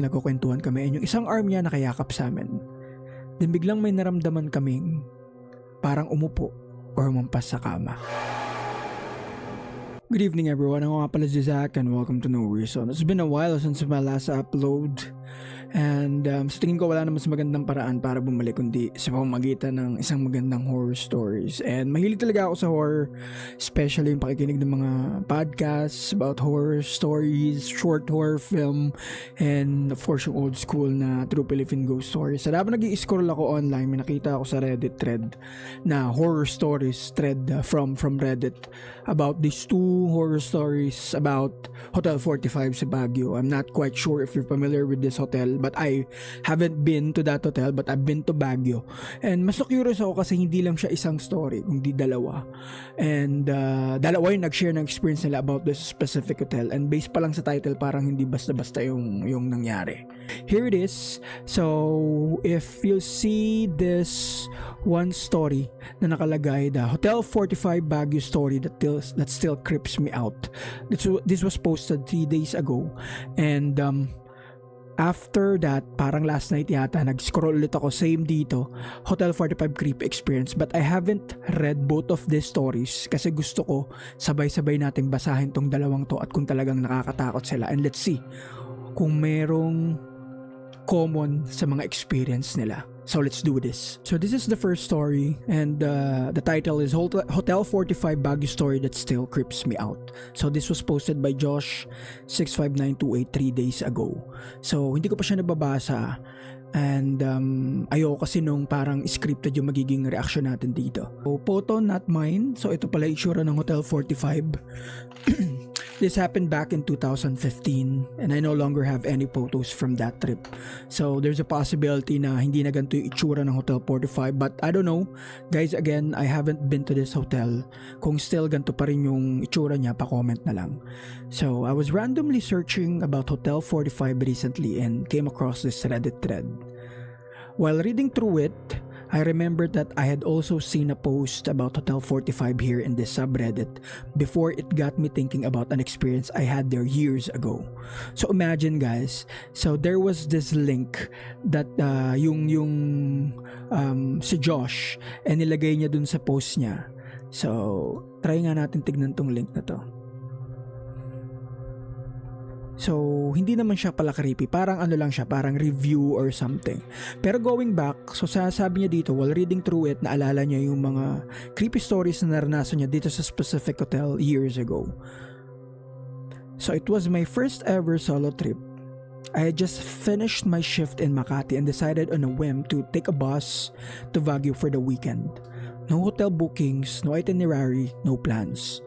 Nagkukwentuhan kami and yung isang arm niya nakayakap sa amin. Then biglang may naramdaman kaming parang umupo or umampas sa kama. Good evening everyone, ako nga pala si Zach and welcome to No Reason. It's been a while since my last upload and sa tingin ko wala naman sa magandang paraan para bumalik kundi sa pamamagitan ng isang magandang horror stories. And mahilig talaga ako sa horror, especially yung pakikinig ng mga podcasts about horror stories, short horror film, and of course yung old school na true Philippine ghost stories. So habang nag-i-scroll ako online, may nakita ako sa Reddit thread na horror stories thread from Reddit about these two horror stories about Hotel 45 sa Baguio. I'm not quite sure if you're familiar with this hotel, but I haven't been to that hotel, but I've been to Baguio. And mas curious ako kasi hindi lang siya isang story, kundi dalawa. And dalawa yung nag-share ng experience nila about this specific hotel. And based pa lang sa title, parang hindi basta-basta yung nangyari. Here it is. So, if you'll see this one story na nakalagay, the Hotel 45 Baguio story that still creeps me out. This was posted 3 days ago. And after that, parang last night yata, nag-scroll ulit ako, same dito, Hotel 45 creepy experience. But I haven't read both of these stories kasi gusto ko sabay-sabay nating basahin tong dalawang to at kung talagang nakakatakot sila. And let's see kung merong common sa mga experience nila. So let's do this. So this is the first story and the title is Hotel 45 Baguio Story That Still Creeps Me Out. So this was posted by Josh 65928 3 days ago. So hindi ko pa siya nababasa and ayoko kasi nung parang scripted yung magiging reaction natin dito. So photo not mine. So ito pala itsura ng Hotel 45. This happened back in 2015 and I no longer have any photos from that trip. So there's a possibility na hindi na ganito yung itsura ng Hotel 45, but I don't know. Guys, again, I haven't been to this hotel. Kung still ganito pa rin yung itsura niya, pa-comment na lang. So I was randomly searching about Hotel 45 recently and came across this Reddit thread. While reading through it, I remembered that I had also seen a post about Hotel 45 here in this subreddit before it got me thinking about an experience I had there years ago. So imagine guys, so there was this link that si Josh nilagay niya dun sa post niya. So try nga natin tignan tong link na to. So, hindi naman siya pala creepy. Parang ano lang siya, parang review or something. Pero going back, so sabi niya dito, while reading through it, naalala niya yung mga creepy stories na naranasan niya dito sa specific hotel years ago. So, it was my first ever solo trip. I had just finished my shift in Makati and decided on a whim to take a bus to Baguio for the weekend. No hotel bookings, no itinerary, no plans.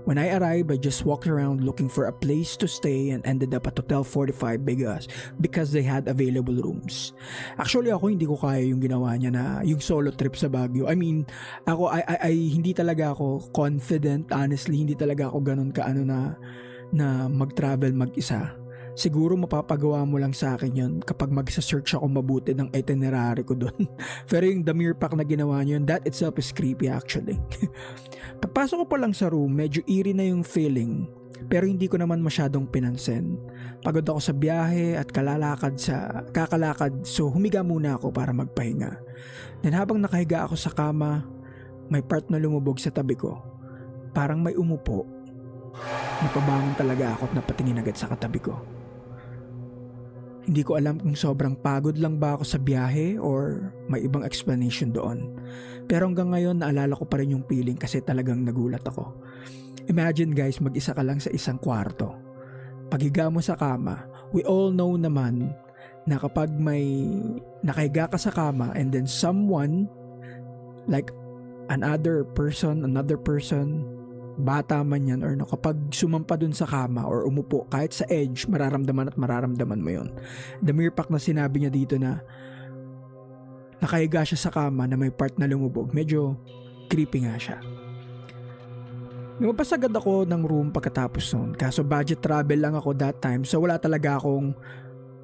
When I arrived, I just walked around looking for a place to stay and ended up at Hotel 45 because they had available rooms. Actually, ako hindi ko kaya yung ginawa niya na yung solo trip sa Baguio. I mean, ako I hindi talaga ako confident, honestly, hindi talaga ako ganun kaano na mag-travel mag-isa. Siguro mapapagawa mo lang sa akin yun kapag magsa-search ako mabuti ng itinerary ko doon. Pero yung the mere fact na ginawa niyo yun, that itself is creepy actually. Pagpasok ko pa lang sa room, medyo eerie na yung feeling. Pero hindi ko naman masyadong pinansin. Pagod ako sa biyahe at kakalakad, so humiga muna ako para magpahinga. Then habang nakahiga ako sa kama, may part na lumubog sa tabi ko. Parang may umupo. Napabangon talaga ako at napatingin agad sa katabi ko. Hindi ko alam kung sobrang pagod lang ba ako sa biyahe or may ibang explanation doon. Pero hanggang ngayon naalala ko pa rin yung feeling kasi talagang nagulat ako. Imagine guys, mag-isa ka lang sa isang kwarto. Paghiga mo sa kama, we all know naman na kapag may nakahiga ka sa kama and then someone like another person, bata man yan or kapag sumampa dun sa kama or umupo kahit sa edge, mararamdaman mo yun. The mere fact na sinabi niya dito na nakahiga siya sa kama na may part na lumubog, medyo creepy nga siya. Lumabas agad ako ng room pagkatapos nun, kaso budget travel lang ako that time, so wala talaga akong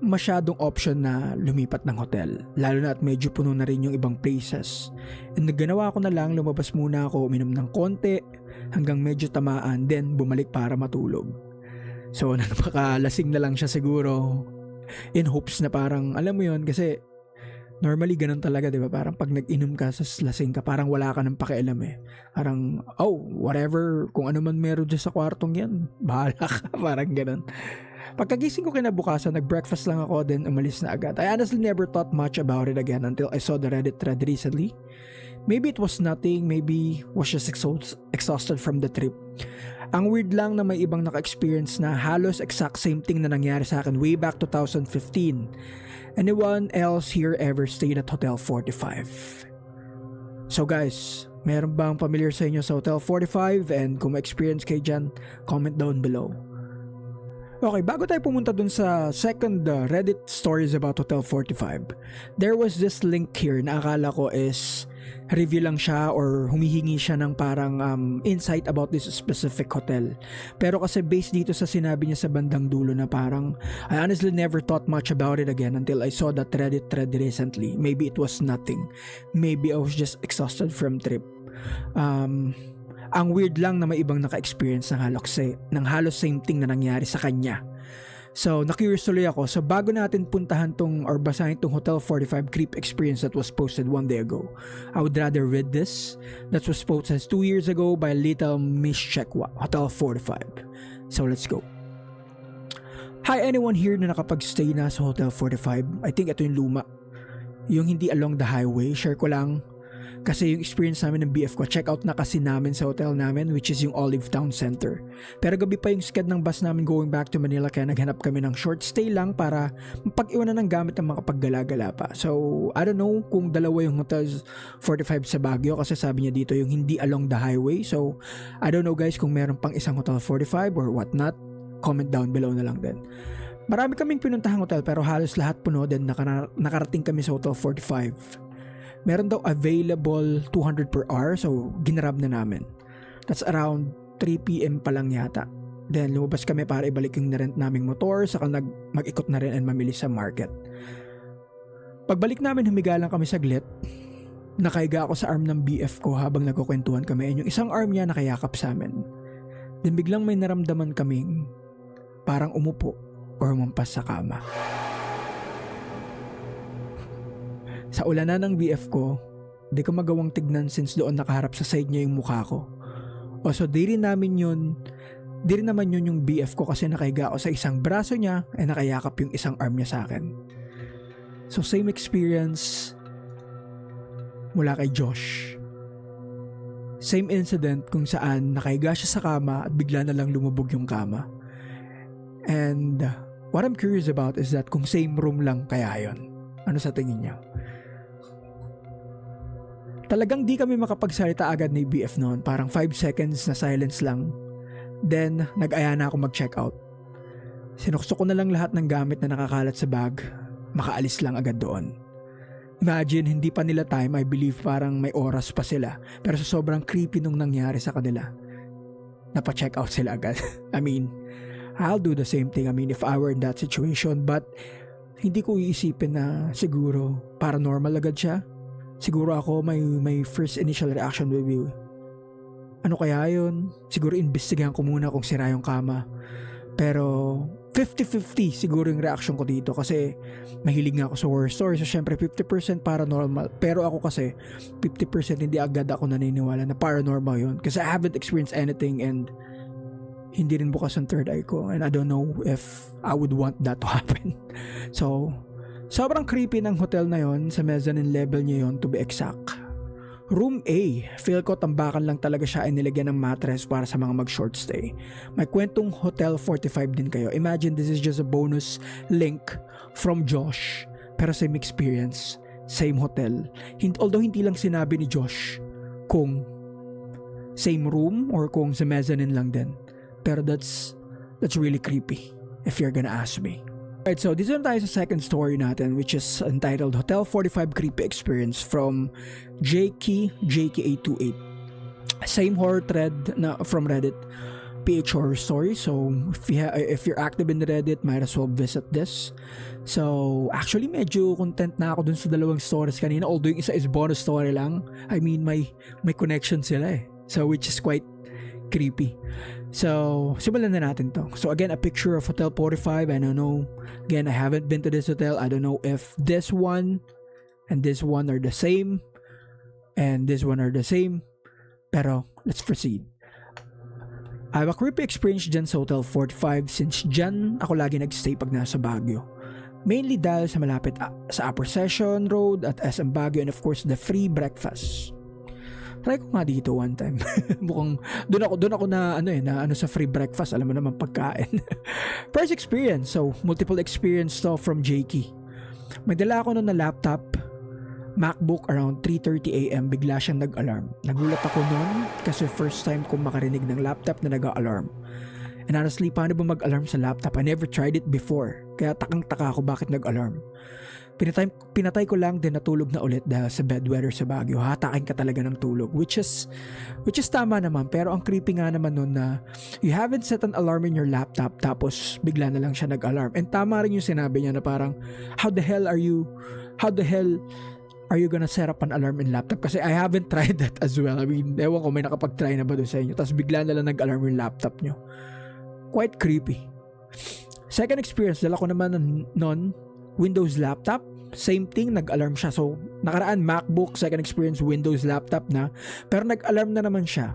masyadong option na lumipat ng hotel, lalo na at medyo puno na rin yung ibang places. And naganawa ko na lang, lumabas muna ako, uminom ng konti hanggang medyo tamaan, then bumalik para matulog. So nagpakalasing na lang siya siguro in hopes na parang, alam mo yon kasi normally ganun talaga, di ba? Parang pag nag-inom ka, sa lasing ka, parang wala ka ng pakialam eh. Parang, whatever, kung ano man meron dyan sa kwartong yan, bahala ka, parang ganun. Pagkagising ko kinabukasan, nag-breakfast lang ako, then umalis na agad. I honestly never thought much about it again until I saw the Reddit thread recently. Maybe it was nothing, maybe was just exhausted from the trip. Ang weird lang na may ibang naka-experience na halos exact same thing na nangyari sa akin way back 2015. Anyone else here ever stayed at Hotel 45? So guys, meron bang familiar sa inyo sa Hotel 45? And kung ma-experience kayo dyan, comment down below. Okay, bago tayo pumunta dun sa second Reddit stories about Hotel 45, there was this link here na akala ko is review lang siya or humihingi siya ng parang insight about this specific hotel. Pero kasi based dito sa sinabi niya sa bandang dulo na parang I honestly never thought much about it again until I saw that Reddit thread recently. Maybe it was nothing. Maybe I was just exhausted from trip. Ang weird lang na may ibang naka-experience ng halos same thing na nangyari sa kanya. So, na-curious tuloy ako. So, bago natin puntahan or basahin tong Hotel 45 creep experience that was posted one day ago, I would rather read this. That was posted 2 years ago by Little Miss Chekwa, Hotel 45. So, let's go. Hi, anyone here na nakapag-stay na sa Hotel 45? I think ito yung luma. Yung hindi along the highway. Share ko lang. Kasi yung experience namin ng BF ko, check out na kasi namin sa hotel namin, which is yung Olive Town Center. Pero gabi pa yung sked ng bus namin going back to Manila, kaya naghanap kami ng short stay lang para mapag-iwanan ng gamit ng makapaggala-gala pa. So, I don't know kung dalawa yung Hotel 45 sa Baguio kasi sabi niya dito yung hindi along the highway. So, I don't know guys kung meron pang isang Hotel 45 or what not. Comment down below na lang din. Marami kaming pinuntahang hotel pero halos lahat puno din nakarating kami sa Hotel 45. Meron daw available 200 per hour, so ginrab na namin. That's around 3 PM pa lang yata. Then lumabas kami para ibalik yung narent naming motor, saka mag-ikot na rin and mamili sa market. Pagbalik namin, humiga lang kami saglit. Nakaiga ako sa arm ng BF ko habang nagkukwentuhan kami, and yung isang arm niya nakayakap sa amin. Then biglang may naramdaman kaming parang umupo or humampas sa kama. Sa ulanan ng BF ko, di ko magawang tignan since doon nakaharap sa side niya yung mukha ko. O so di rin naman yun yung BF ko kasi nakahiga ako sa isang braso niya at nakayakap yung isang arm niya sa akin. So same experience mula kay Josh. Same incident kung saan nakahiga siya sa kama at bigla na lang lumubog yung kama. And what I'm curious about is that kung same room lang kaya yun. Ano sa tingin niya? Talagang di kami makapagsalita agad ni BF noon. Parang 5 seconds na silence lang. Then, nag-aya na ako mag-check out. Sinukso ko na lang lahat ng gamit na nakakalat sa bag. Makaalis lang agad doon. Imagine, hindi pa nila time. I believe parang may oras pa sila. Pero sa sobrang creepy nung nangyari sa kanila, napa-check out sila agad. I mean, I'll do the same thing. I mean, if I were in that situation. But, hindi ko iisipin na siguro paranormal agad siya. Siguro ako, my first initial reaction will be, ano kaya yun? Siguro investigahan ko muna kung sira yung kama. Pero 50-50 siguro yung reaction ko dito kasi mahilig nga ako sa horror story. So syempre 50% paranormal. Pero ako kasi 50% hindi agad ako naniniwala na paranormal yun. Kasi I haven't experienced anything and hindi rin bukas ang third eye ko. And I don't know if I would want that to happen. So, sobrang creepy ng hotel na yon, sa mezzanine level niya yon to be exact. Room A, feel ko tambakan lang talaga siya ay nilagyan ng mattress para sa mga mag-short stay. May kwentong Hotel 45 din kayo. Imagine this is just a bonus link from Josh. Pero same experience, same hotel. Although hindi lang sinabi ni Josh kung same room or kung sa mezzanine lang din. Pero that's really creepy if you're gonna ask me. Alright, so dito na tayo sa second story natin, which is entitled Hotel 45 Creepy Experience from JK828. Same horror thread na from Reddit, PH Horror Story. So if you're active in the Reddit, might as well visit this. So actually medyo content na ako dun sa dalawang stories kanina, although yung isa is bonus story lang. I mean may connection sila eh. So which is quite creepy. So, simulan na natin to. So again, a picture of Hotel 45. I don't know. Again, I haven't been to this hotel. I don't know if this one and this one are the same. And this one are the same. Pero, let's proceed. I have a creepy experience dyan sa Hotel 45 since dyan ako lagi nagstay pag nasa Baguio. Mainly dahil sa malapit sa Upper Session Road at SM Baguio and of course the free breakfast. Try ko nga dito one time. Mukhang doon ako na sa free breakfast, alam mo naman pagkain. First experience, so multiple experience to from Jakey. May dala ako noon na laptop, MacBook around 3:30 AM, bigla siyang nag-alarm. Nagulat ako noon kasi first time ko makarinig ng laptop na nag-alarm. And honestly, paano ba mag-alarm sa laptop? I never tried it before. Kaya takang-taka ako bakit nag-alarm. Pinatay ko lang din natulog na ulit dahil sa bad weather sa Baguio. Hatakin ka talaga ng tulog, which is tama naman, pero ang creepy nga naman nun na you haven't set an alarm in your laptop tapos bigla na lang siya nag-alarm. And tama rin yung sinabi niya na parang how the hell are you gonna set up an alarm in laptop? Kasi I haven't tried that as well. I mean, ewan ko may nakapag-try na ba doon sa inyo tapos bigla na lang nag-alarm yung laptop nyo. Quite creepy. Second experience, dala ko naman nun Windows laptop, same thing, nag-alarm siya. So, nakaraan MacBook, second experience Windows laptop na, pero nag-alarm na naman siya.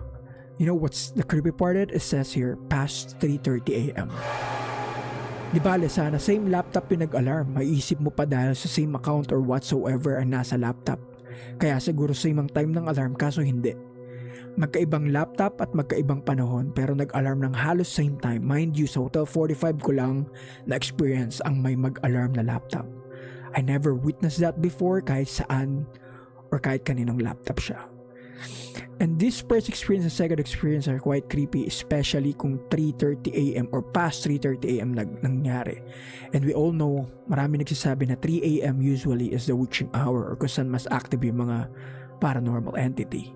You know what's the creepy part? It says here, past 3:30 AM. Di bale, sana same laptop yung nag-alarm. Maiisip mo pa dahil sa same account or whatsoever ang nasa laptop. Kaya siguro same ang time ng alarm, kaso hindi. Magkaibang laptop at magkaibang panahon pero nag-alarm ng halos same time. Mind you, sa Hotel 45 ko lang na-experience ang may mag-alarm na laptop. I never witnessed that before kahit saan or kahit kaninong laptop siya. And this first experience and second experience are quite creepy, especially kung 3:30 AM or past 3:30 AM nangyari. And we all know, marami nagsasabi na 3 AM usually is the witching hour or kung saan mas active yung mga paranormal entity.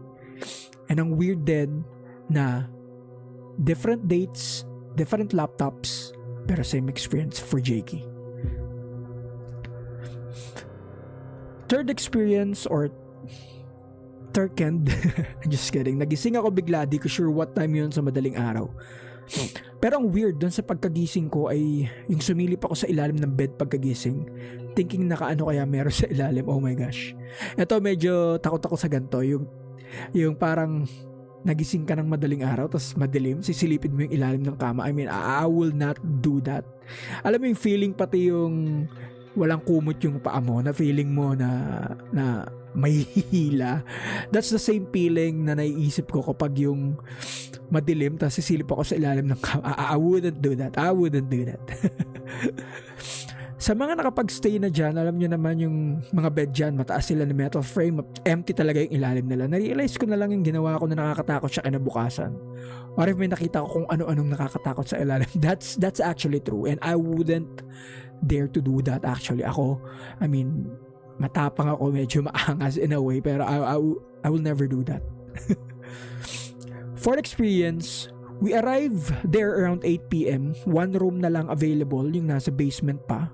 And ang weird din na different dates, different laptops, pero same experience for Jakey. Third experience or third-hand, I'm just kidding. Nagising ako bigla, di ko sure what time yun sa madaling araw. Pero ang weird dun sa pagkagising ko ay yung sumilip ako sa ilalim ng bed pagkagising, thinking nakaano kaya meron sa ilalim. Oh my gosh. Ito medyo takot ako sa ganito, yung parang nagising ka ng madaling araw tapos madilim, sisilipin mo yung ilalim ng kama. I mean, I will not do that. Alam mo yung feeling, pati yung walang kumot yung paa mo, na feeling mo na may hila. That's the same feeling na naiisip ko kapag yung madilim tapos sisilip ako sa ilalim ng kama. I wouldn't do that. Sa mga nakapag-stay na dyan, alam nyo naman yung mga bed dyan, mataas sila na metal frame, empty talaga yung ilalim nila. Na-realize ko na lang yung ginawa ko na nakakatakot siya kinabukasan. Or if may nakita ko kung ano-anong nakakatakot sa ilalim, that's actually true. And I wouldn't dare to do that actually. Ako, I mean, matapang ako, medyo maangas in a way, pero I will never do that. For experience, we arrive there around 8 PM. One room na lang available, yung nasa basement pa.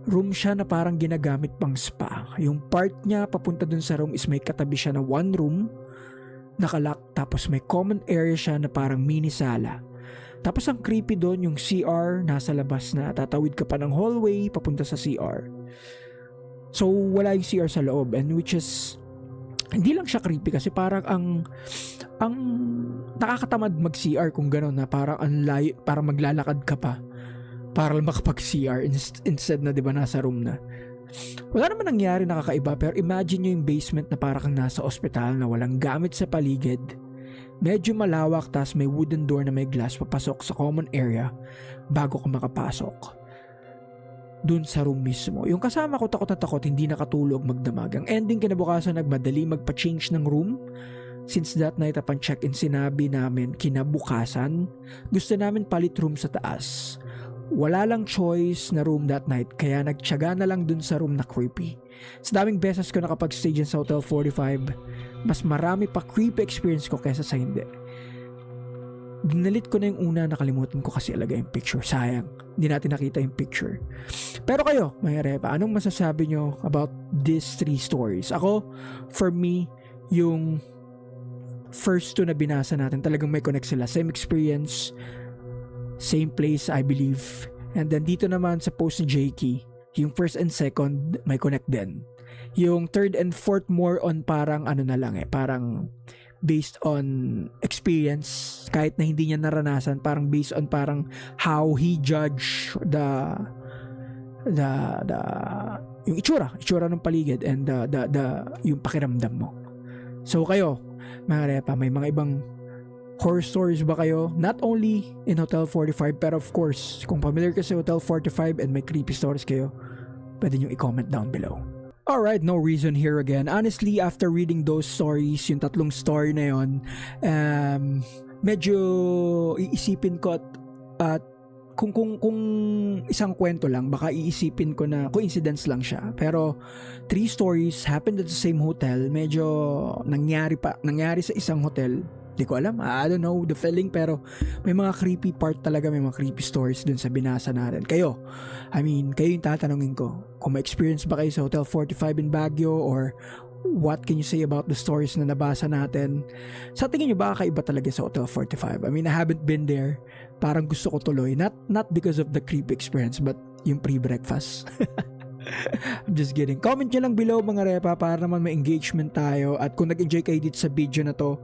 Room siya na parang ginagamit pang spa. Yung part niya papunta dun sa room is may katabi siya na one room, nakalock, tapos may common area siya na parang mini sala. Tapos ang creepy doon, yung CR nasa labas na, tatawid ka pa ng hallway papunta sa CR. So wala yung CR sa loob, and which is hindi lang siya creepy kasi parang ang nakakatamad mag-CR kung gano'n na parang parang maglalakad ka pa para makapag-CR instead na 'di ba nasa room na. Wala naman nangyari nakakaiba, pero imagine nyo yung basement na parang kang nasa ospital na walang gamit sa paligid. Medyo malawak, tas may wooden door na may glass papasok sa common area bago ka makapasok dun sa room mismo. Yung kasama ko takot na takot, hindi nakatulog, magdamag. Ang ending, kinabukasan nagmadali magpa-change ng room. Since that night upon check-in, sinabi namin kinabukasan gusto namin palit room sa taas. Wala lang choice na room that night, kaya nagtiyaga na lang dun sa room na creepy. Sa daming beses ko nakapag-stay dyan sa Hotel 45, mas marami pa creepy experience ko kaysa sa hindi. Dinalit ko na yung una, nakalimutan ko kasi ilagay yung picture. Sayang, hindi natin nakita yung picture. Pero kayo, may repa, anong masasabi nyo about these 3 stories? Ako, for me, yung first two na binasa natin, talagang may connect sila. Same experience, same place, I believe. And then dito naman sa post ni Jakey, yung first and second may connect din. Yung third and fourth more on parang ano na lang parang based on experience, kahit na hindi niya naranasan, parang based on parang how he judge the yung itsura ng paligid and the yung pakiramdam mo. So kayo, mga repa, may mga ibang horror stories ba kayo? Not only in Hotel 45, pero of course, kung familiar ka sa Hotel 45 and may creepy stories kayo, pwede nyo i-comment down below. Alright, no reason here again. Honestly, after reading those stories, yung tatlong story na yon, medyo iisipin ko at kung isang kwento lang, baka iisipin ko na coincidence lang siya. Pero 3 stories happened at the same hotel. Medyo nangyari sa isang hotel. Di ko alam, I don't know the feeling, pero may mga creepy part talaga, may mga creepy stories dun sa binasa natin. Kayo yung tatanungin ko, kung may experience ba kayo sa Hotel 45 in Baguio, or what can you say about the stories na nabasa natin? Sa tingin nyo ba kakaiba talaga sa Hotel 45? I haven't been there. Parang gusto ko tuloy. Not because of the creepy experience, but yung pre-breakfast. I'm just kidding. Comment nyo lang below, mga repa, para naman may engagement tayo. At kung nag-enjoy kayo dito sa video na to,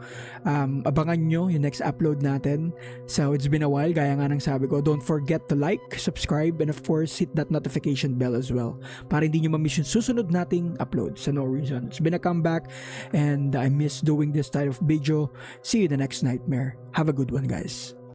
abangan nyo yung next upload natin. So it's been a while, gaya nga ng sabi ko. Don't forget to like, subscribe, and of course hit that notification bell as well, para hindi nyo ma-miss yung susunod nating upload sa No Reason. It's been a comeback and I miss doing this type of video. See you in the next nightmare. Have a good one, guys.